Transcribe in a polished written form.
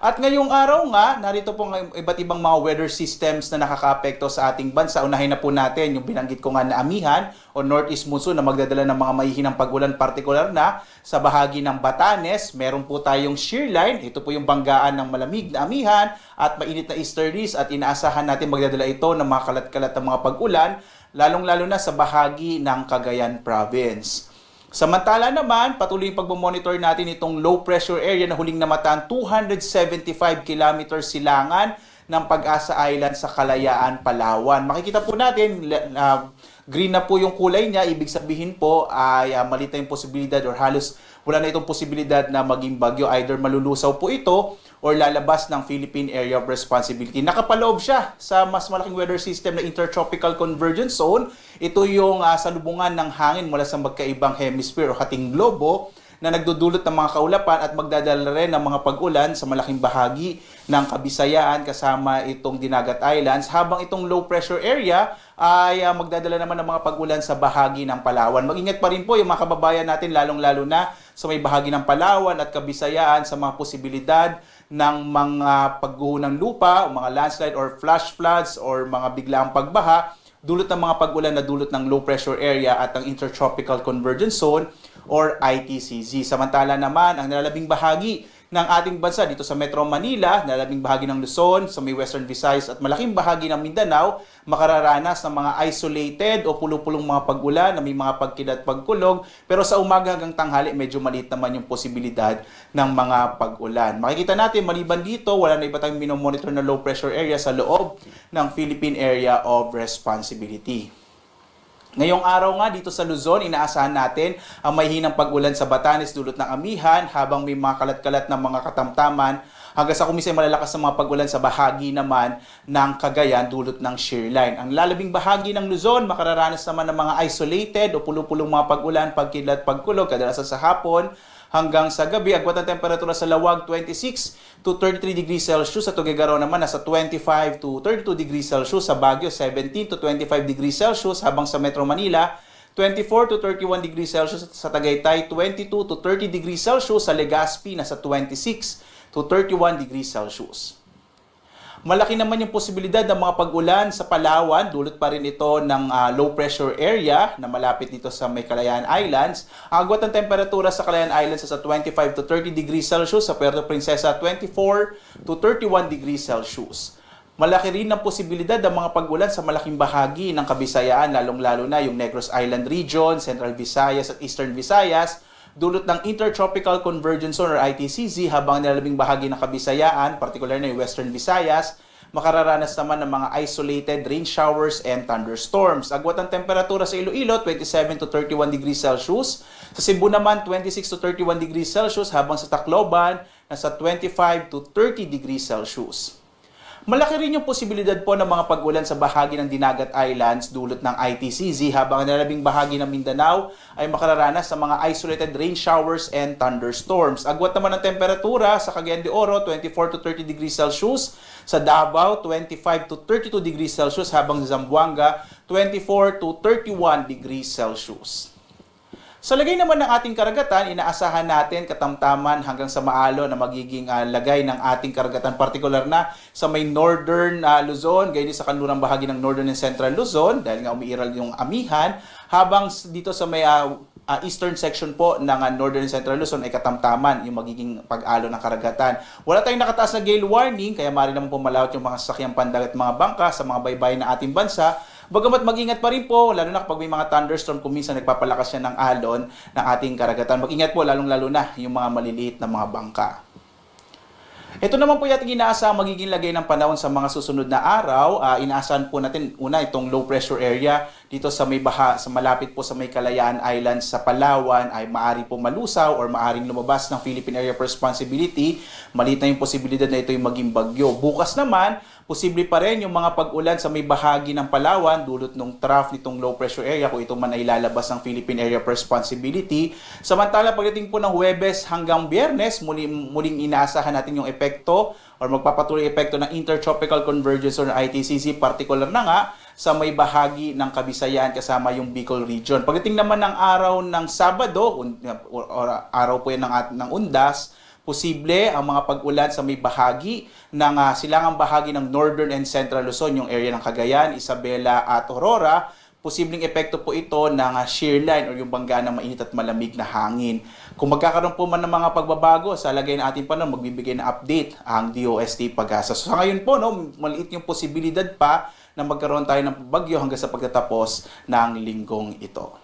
At ngayong araw nga, narito po ang iba't ibang mga weather systems na nakakaapekto sa ating bansa. Unahin na po natin yung binanggit ko nga na amihan o northeast monsoon na magdadala ng mga mahihinang pag-ulan, partikular na sa bahagi ng Batanes. Meron po tayong shear line. Ito po yung banggaan ng malamig na amihan at mainit na easterlies at inaasahan natin magdadala ito ng mga kalat-kalat na mga pag-ulan, lalong-lalo na sa bahagi ng Cagayan Province. Samantala naman, patuloy yung pagmamonitor natin itong low pressure area na huling namataan 275 km silangan ng Pag-asa Island sa Kalayaan, Palawan. Makikita po natin, green na po yung kulay niya, ibig sabihin po ay maliit na yung posibilidad or halos wala na itong posibilidad na maging bagyo. Either malulusaw po ito or lalabas ng Philippine Area of Responsibility. Nakapaloob siya sa mas malaking weather system na Intertropical Convergence Zone. Ito yung salubungan ng hangin mula sa magkaibang hemisphere o hating globo na nagdudulot ng mga kaulapan at magdadala rin ng mga pag-ulan sa malaking bahagi ng Kabisayaan kasama itong Dinagat Islands, habang itong low pressure area ay magdadala naman ng mga pag-ulan sa bahagi ng Palawan. Mag-ingat pa rin po yung mga kababayan natin, lalong-lalo na sa may bahagi ng Palawan at Kabisayaan sa mga posibilidad ng mga pagguho ng lupa, o mga landslide or flash floods or mga biglaang pagbaha, dulot ng mga pag-ulan na dulot ng low pressure area at ang Intertropical Convergence Zone or ITCZ. Samantala naman, ang nalalabing bahagi ng ating bansa dito sa Metro Manila, nalalabing bahagi ng Luzon, sa may Western Visayas at malaking bahagi ng Mindanao, makararanas ng mga isolated o pulo-pulong mga pag-ulan na may mga pagkidlat pagkulog, pero sa umaga hanggang tanghali medyo maliit naman yung posibilidad ng mga pag-ulan. Makikita natin, maliban dito, wala na iba tayong minomonitor na low pressure area sa loob ng Philippine Area of Responsibility. Ngayong araw nga dito sa Luzon, inaasahan natin ang mahihinang pag-ulan sa Batanes dulot ng amihan, habang may mga kalat-kalat na mga katamtaman hanggang sa kumisay malalakas na mga pag-ulan sa bahagi naman ng Cagayan dulot ng shear line. Ang lalabing bahagi ng Luzon, makararanas naman ng mga isolated o pulo-pulong mga pag-ulan, pagkidlat, pagkulog, kadalasan sa hapon hanggang sa gabi. Agwat ang temperatura sa Lawag 26 to 33 degrees Celsius, sa Tuguegarao naman nasa 25 to 32 degrees Celsius, sa Baguio 17 to 25 degrees Celsius, habang sa Metro Manila 24 to 31 degrees Celsius, sa Tagaytay 22 to 30 degrees Celsius, sa Legazpi nasa 26 to 31 degrees Celsius. Malaki naman yung posibilidad ng mga pag-ulan sa Palawan, dulot pa rin ito ng low pressure area na malapit dito sa may Kalayaan Islands. Ang agwat ng temperatura sa Kalayaan Islands sa 25 to 30 degrees Celsius, sa Puerto Princesa 24 to 31 degrees Celsius. Malaki rin ang posibilidad ng mga pag-ulan sa malaking bahagi ng Kabisayaan, lalong-lalo na yung Negros Island Region, Central Visayas at Eastern Visayas, dulot ng Intertropical Convergence Zone or ITCZ, habang nilalabing bahagi ng Kabisayaan, partikular na yung Western Visayas, makararanas naman ng mga isolated rain showers and thunderstorms. Agwat ang temperatura sa Iloilo, 27 to 31 degrees Celsius. Sa Cebu naman, 26 to 31 degrees Celsius, habang sa Tacloban, nasa 25 to 30 degrees Celsius. Malaki rin yung posibilidad po ng mga pag-ulan sa bahagi ng Dinagat Islands dulot ng ITCZ, habang ang nalalabing bahagi ng Mindanao ay makararanas sa mga isolated rain showers and thunderstorms. Agwat naman ang temperatura sa Cagayan de Oro, 24 to 30 degrees Celsius, sa Davao 25 to 32 degrees Celsius, habang sa Zamboanga 24 to 31 degrees Celsius. Sa lagay naman ng ating karagatan, inaasahan natin katamtaman hanggang sa maalo na magiging lagay ng ating karagatan, partikular na sa may northern Luzon, gayon din sa kanlurang bahagi ng northern and central Luzon, dahil nga umiiral yung amihan, habang dito sa may eastern section po ng northern and central Luzon ay katamtaman yung magiging pag-alo ng karagatan. Wala tayong nakataas na gale warning, kaya maaari naman pumalawat yung mga sasakyang pandagat at mga bangka sa mga baybayin ng ating bansa. Bagamat mag-ingat pa rin po, lalo na kapag may mga thunderstorm, kung minsan nagpapalakas siya ng alon ng ating karagatan. Mag-ingat po, lalong-lalo na yung mga maliliit na mga bangka. Ito naman po yung ating inaasahang magiging lagay ng panahon sa mga susunod na araw. Inaasahan po natin una itong low pressure area dito sa may sa malapit po sa may Kalayaan Islands sa Palawan ay maaari po malusaw or maaring lumabas ng Philippine Area of Responsibility. Maliit na yung posibilidad na ito yung maging bagyo. Bukas naman, posible pa rin yung mga pag-ulan sa may bahagi ng Palawan dulot ng trough nitong low pressure area kung ito man ay lalabas ng Philippine Area of Responsibility. Samantala, pagdating po ng Huwebes hanggang Biyernes, muling inaasahan natin yung epekto or magpapatuloy epekto ng Intertropical Convergence or ITCZ, partikular na nga sa may bahagi ng Kabisayaan kasama yung Bicol Region. Pagdating naman ng araw ng Sabado, araw po yan ng Undas, posible ang mga pag-ulan sa may bahagi ng silangang bahagi ng Northern and Central Luzon, yung area ng Cagayan, Isabela at Aurora. Posibleng epekto po ito ng shear line o yung bangga ng mainit at malamig na hangin. Kung magkakaroon po man ng mga pagbabago sa lagay ng ating panahon, magbibigay na update ang DOST Pag-asa. So sa ngayon po, no, maliit yung posibilidad pa na magkaroon tayo ng bagyo hanggang sa pagtatapos ng linggong ito.